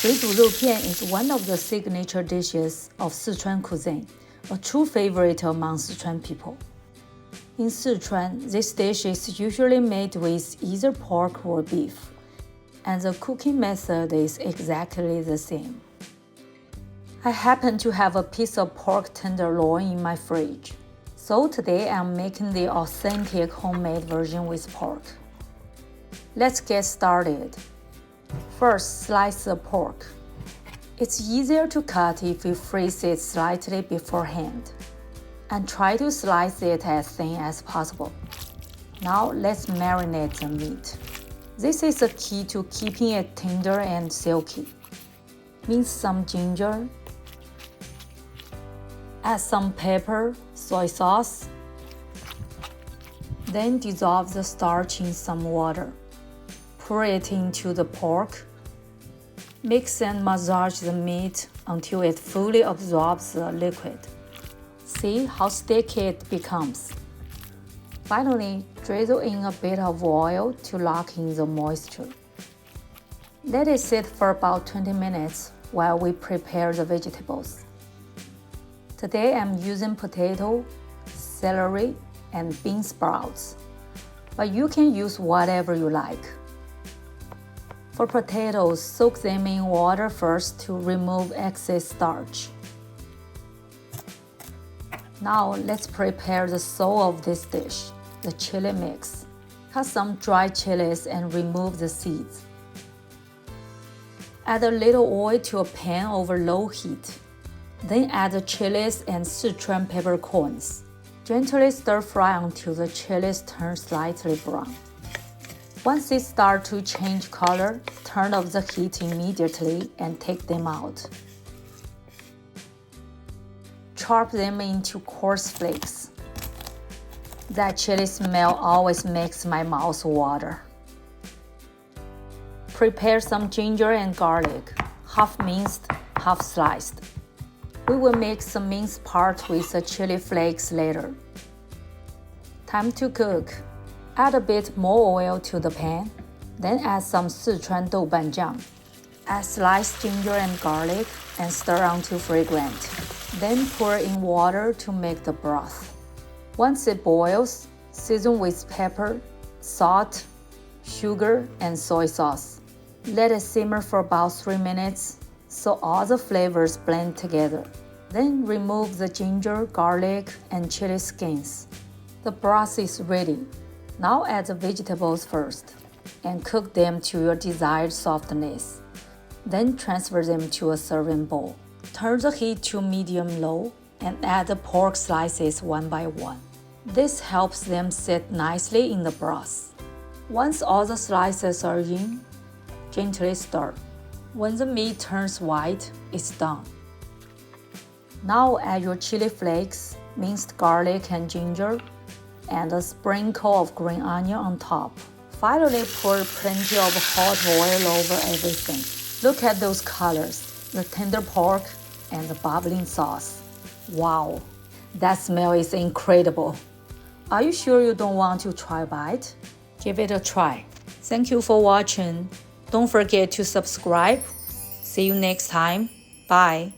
Shuizhu肉片 is one of the signature dishes of Sichuan cuisine, a true favorite among Sichuan people. In Sichuan, this dish is usually made with either pork or beef, and the cooking method is exactly the same. I happen to have a piece of pork tenderloin in my fridge, so today I'm making the authentic homemade version with pork. Let's get started. First, slice the pork. It's easier to cut if you freeze it slightly beforehand, and try to slice it as thin as possible. Now let's marinate the meat. This is the key to keeping it tender and silky. Mince some ginger, add some pepper, soy sauce, then dissolve the starch in some water. Pour it into the pork. Mix and massage the meat until it fully absorbs the liquid. See how sticky it becomes. Finally, drizzle in a bit of oil to lock in the moisture. Let it sit for about 20 minutes while we prepare the vegetables. Today I'm using potato, celery, and bean sprouts, but you can use whatever you like. For potatoes, soak them in water first to remove excess starch. Now let's prepare the soul of this dish, the chili mix. Cut some dry chilies and remove the seeds. Add a little oil to a pan over low heat. Then add the chilies and Sichuan peppercorns. Gently stir fry until the chilies turn slightly brown. Once they start to change color, turn off the heat immediately and take them out. Chop them into coarse flakes. That chili smell always makes my mouth water. Prepare some ginger and garlic, half minced, half sliced. We will mix the minced part with the chili flakes later. Time to cook. Add a bit more oil to the pan, then add some Sichuan doubanjiang. Add sliced ginger and garlic and stir until fragrant. Then pour in water to make the broth. Once it boils, season with pepper, salt, sugar, and soy sauce. Let it simmer for about 3 minutes so all the flavors blend together. Then remove the ginger, garlic, and chili skins. The broth is ready. Now add the vegetables first and cook them to your desired softness. Then transfer them to a serving bowl. Turn the heat to medium-low and add the pork slices one by one. This helps them sit nicely in the broth. Once all the slices are in, gently stir. When the meat turns white, it's done. Now add your chili flakes, minced garlic and ginger, and a sprinkle of green onion on top. Finally, pour plenty of hot oil over everything. Look at those colors, the tender pork and the bubbling sauce. Wow, that smell is incredible. Are you sure you don't want to try a bite? Give it a try. Thank you for watching. Don't forget to subscribe. See you next time. Bye.